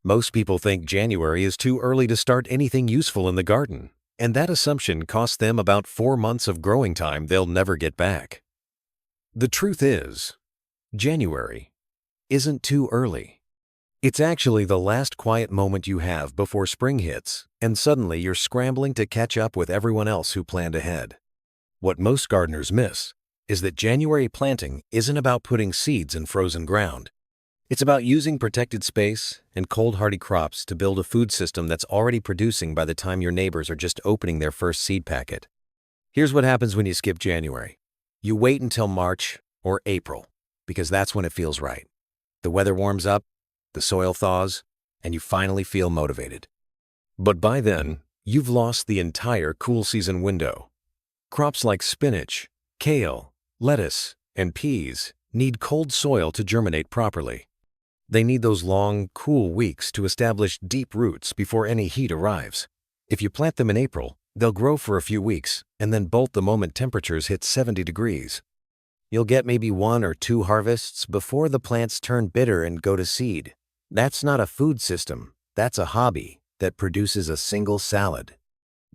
Most people think January is too early to start anything useful in the garden, and that assumption costs them about 4 months of growing time they'll never get back. The truth is, January isn't too early. It's actually the last quiet moment you have before spring hits, and suddenly you're scrambling to catch up with everyone else who planned ahead. What most gardeners miss is that January planting isn't about putting seeds in frozen ground. It's about using protected space and cold-hardy crops to build a food system that's already producing by the time your neighbors are just opening their first seed packet. Here's what happens when you skip January. You wait until March or April, because that's when it feels right. The weather warms up, the soil thaws, and you finally feel motivated. But by then, you've lost the entire cool season window. Crops like spinach, kale, lettuce, and peas need cold soil to germinate properly. They need those long, cool weeks to establish deep roots before any heat arrives. If you plant them in April, they'll grow for a few weeks and then bolt the moment temperatures hit 70 degrees. You'll get maybe 1 or 2 harvests before the plants turn bitter and go to seed. That's not a food system, that's a hobby that produces a single salad.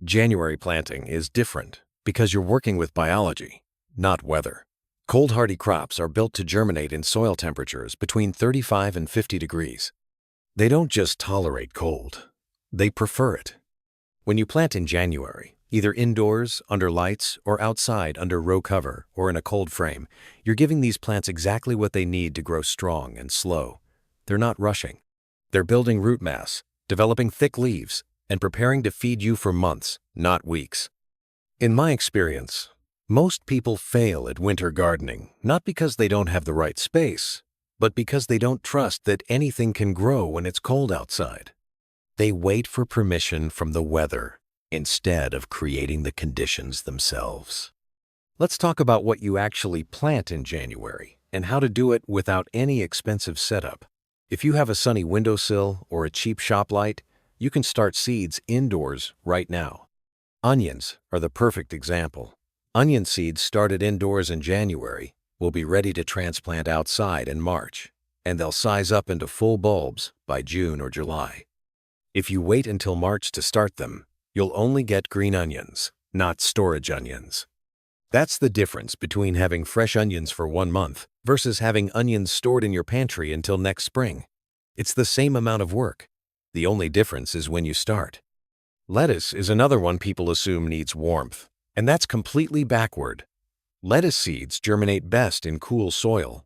January planting is different because you're working with biology, not weather. Cold-hardy crops are built to germinate in soil temperatures between 35 and 50 degrees. They don't just tolerate cold, they prefer it. When you plant in January, either indoors, under lights, or outside under row cover or in a cold frame, you're giving these plants exactly what they need to grow strong and slow. They're not rushing. They're building root mass, developing thick leaves, and preparing to feed you for months, not weeks. In my experience, most people fail at winter gardening, not because they don't have the right space, but because they don't trust that anything can grow when it's cold outside. They wait for permission from the weather instead of creating the conditions themselves. Let's talk about what you actually plant in January and how to do it without any expensive setup. If you have a sunny windowsill or a cheap shop light, you can start seeds indoors right now. Onions are the perfect example. Onion seeds started indoors in January will be ready to transplant outside in March, and they'll size up into full bulbs by June or July. If you wait until March to start them, you'll only get green onions, not storage onions. That's the difference between having fresh onions for 1 month versus having onions stored in your pantry until next spring. It's the same amount of work. The only difference is when you start. Lettuce is another one people assume needs warmth, and that's completely backward. Lettuce seeds germinate best in cool soil.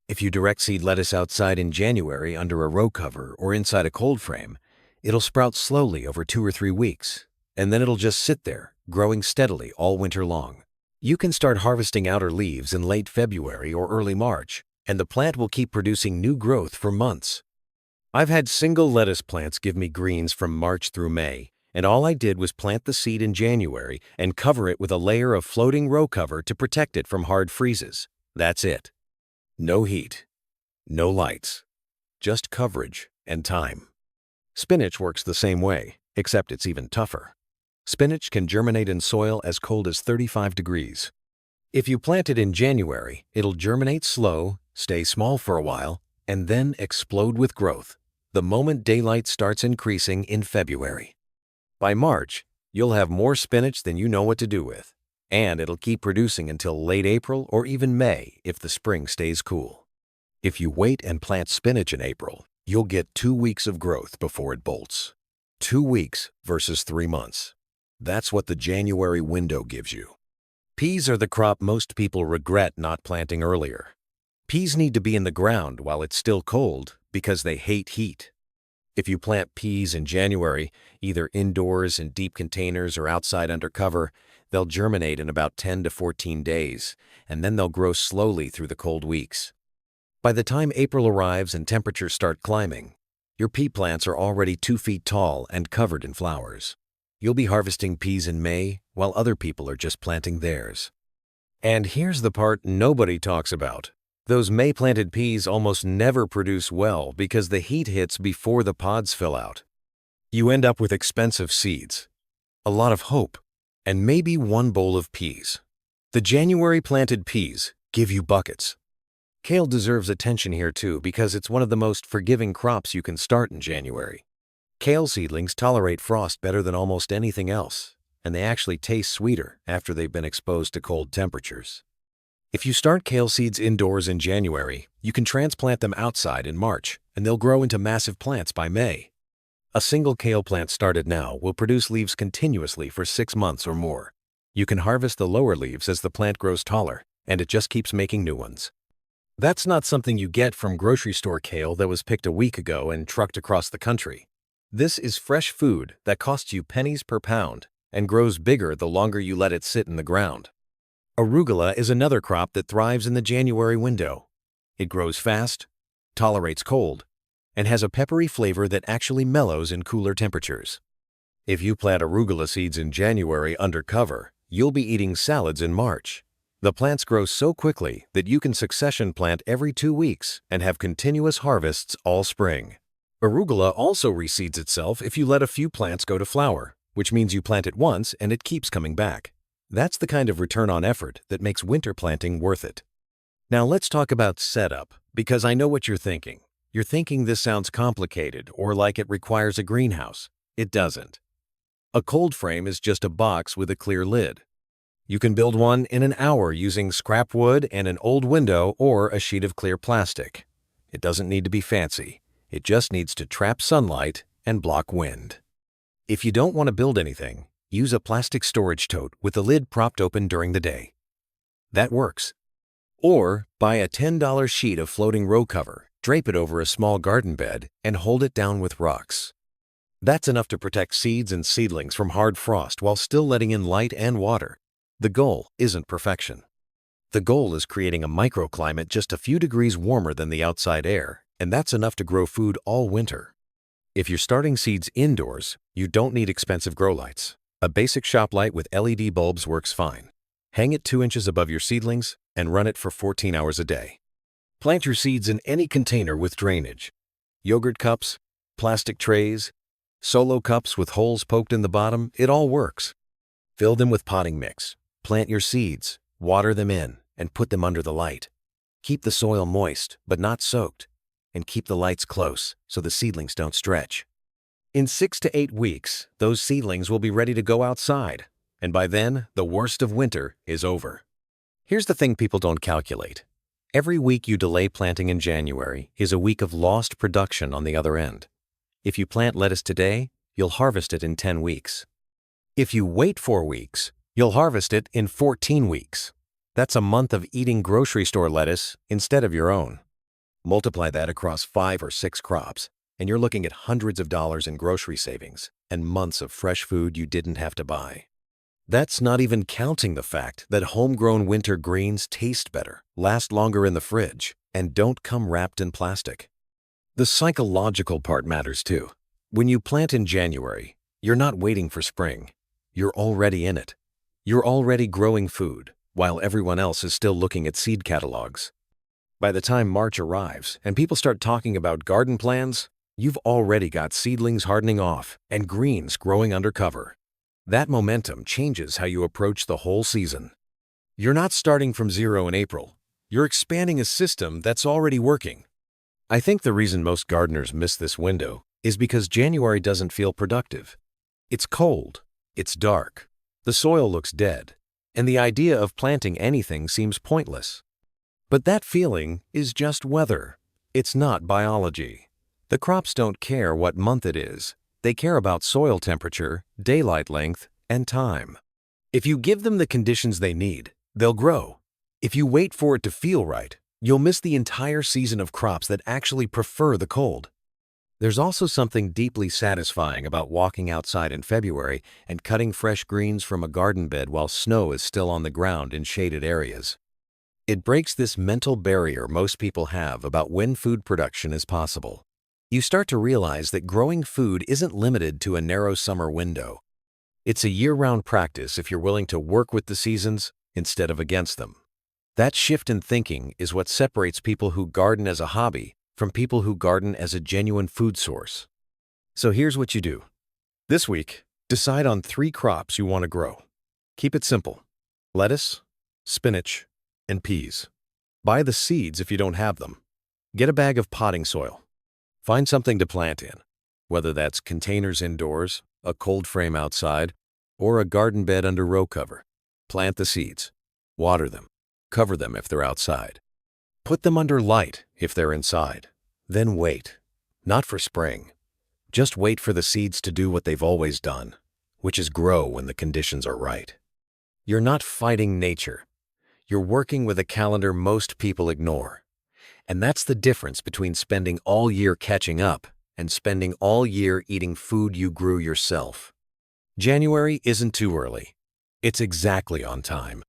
If you direct seed lettuce outside in January under a row cover or inside a cold frame, it'll sprout slowly over 2 or 3 weeks, and then it'll just sit there, growing steadily all winter long. You can start harvesting outer leaves in late February or early March, and the plant will keep producing new growth for months. I've had single lettuce plants give me greens from March through May, and all I did was plant the seed in January and cover it with a layer of floating row cover to protect it from hard freezes. That's it. No heat, no lights, just coverage and time. Spinach works the same way, except it's even tougher. Spinach can germinate in soil as cold as 35 degrees. If you plant it in January, it'll germinate slow, stay small for a while, and then explode with growth the moment daylight starts increasing in February. By March, you'll have more spinach than you know what to do with, and it'll keep producing until late April or even May if the spring stays cool. If you wait and plant spinach in April, you'll get 2 weeks of growth before it bolts. 2 weeks versus 3 months. That's what the January window gives you. Peas are the crop most people regret not planting earlier. Peas need to be in the ground while it's still cold because they hate heat. If you plant peas in January, either indoors in deep containers or outside under cover, they'll germinate in about 10 to 14 days, and then they'll grow slowly through the cold weeks. By the time April arrives and temperatures start climbing, your pea plants are already 2 feet tall and covered in flowers. You'll be harvesting peas in May while other people are just planting theirs. And here's the part nobody talks about. Those May-planted peas almost never produce well because the heat hits before the pods fill out. You end up with expensive seeds, a lot of hope, and maybe 1 bowl of peas. The January-planted peas give you buckets. Kale deserves attention here too because it's one of the most forgiving crops you can start in January. Kale seedlings tolerate frost better than almost anything else, and they actually taste sweeter after they've been exposed to cold temperatures. If you start kale seeds indoors in January, you can transplant them outside in March, and they'll grow into massive plants by May. A single kale plant started now will produce leaves continuously for 6 months or more. You can harvest the lower leaves as the plant grows taller, and it just keeps making new ones. That's not something you get from grocery store kale that was picked a week ago and trucked across the country. This is fresh food that costs you pennies per pound and grows bigger the longer you let it sit in the ground. Arugula is another crop that thrives in the January window. It grows fast, tolerates cold, and has a peppery flavor that actually mellows in cooler temperatures. If you plant arugula seeds in January under cover, you'll be eating salads in March. The plants grow so quickly that you can succession plant every 2 weeks and have continuous harvests all spring. Arugula also reseeds itself if you let a few plants go to flower, which means you plant it once and it keeps coming back. That's the kind of return on effort that makes winter planting worth it. Now let's talk about setup, because I know what you're thinking. You're thinking this sounds complicated or like it requires a greenhouse. It doesn't. A cold frame is just a box with a clear lid. You can build one in an hour using scrap wood and an old window or a sheet of clear plastic. It doesn't need to be fancy. It just needs to trap sunlight and block wind. If you don't want to build anything, use a plastic storage tote with the lid propped open during the day. That works. Or buy a $10 sheet of floating row cover, drape it over a small garden bed, and hold it down with rocks. That's enough to protect seeds and seedlings from hard frost while still letting in light and water. The goal isn't perfection. The goal is creating a microclimate just a few degrees warmer than the outside air, and that's enough to grow food all winter. If you're starting seeds indoors, you don't need expensive grow lights. A basic shop light with LED bulbs works fine. Hang it 2 inches above your seedlings and run it for 14 hours a day. Plant your seeds in any container with drainage. Yogurt cups, plastic trays, solo cups with holes poked in the bottom, it all works. Fill them with potting mix. Plant your seeds, water them in, and put them under the light. Keep the soil moist, but not soaked, and keep the lights close so the seedlings don't stretch. In 6 to 8 weeks, those seedlings will be ready to go outside, and by then, the worst of winter is over. Here's the thing people don't calculate. Every week you delay planting in January is a week of lost production on the other end. If you plant lettuce today, you'll harvest it in 10 weeks. If you wait 4 weeks, you'll harvest it in 14 weeks. That's a month of eating grocery store lettuce instead of your own. Multiply that across 5 or 6 crops, and you're looking at hundreds of dollars in grocery savings and months of fresh food you didn't have to buy. That's not even counting the fact that homegrown winter greens taste better, last longer in the fridge, and don't come wrapped in plastic. The psychological part matters too. When you plant in January, you're not waiting for spring. You're already in it. You're already growing food, while everyone else is still looking at seed catalogs. By the time March arrives and people start talking about garden plans, you've already got seedlings hardening off and greens growing under cover. That momentum changes how you approach the whole season. You're not starting from zero in April. You're expanding a system that's already working. I think the reason most gardeners miss this window is because January doesn't feel productive. It's cold, it's dark, the soil looks dead, and the idea of planting anything seems pointless. But that feeling is just weather. It's not biology. The crops don't care what month it is. They care about soil temperature, daylight length, and time. If you give them the conditions they need, they'll grow. If you wait for it to feel right, you'll miss the entire season of crops that actually prefer the cold. There's also something deeply satisfying about walking outside in February and cutting fresh greens from a garden bed while snow is still on the ground in shaded areas. It breaks this mental barrier most people have about when food production is possible. You start to realize that growing food isn't limited to a narrow summer window. It's a year-round practice if you're willing to work with the seasons instead of against them. That shift in thinking is what separates people who garden as a hobby from people who garden as a genuine food source. So here's what you do. This week, decide on 3 crops you want to grow. Keep it simple: lettuce, spinach, and peas. Buy the seeds if you don't have them. Get a bag of potting soil. Find something to plant in, whether that's containers indoors, a cold frame outside, or a garden bed under row cover. Plant the seeds. Water them. Cover them if they're outside. Put them under light if they're inside. Then wait. Not for spring. Just wait for the seeds to do what they've always done, which is grow when the conditions are right. You're not fighting nature. You're working with a calendar most people ignore. And that's the difference between spending all year catching up and spending all year eating food you grew yourself. January isn't too early. It's exactly on time.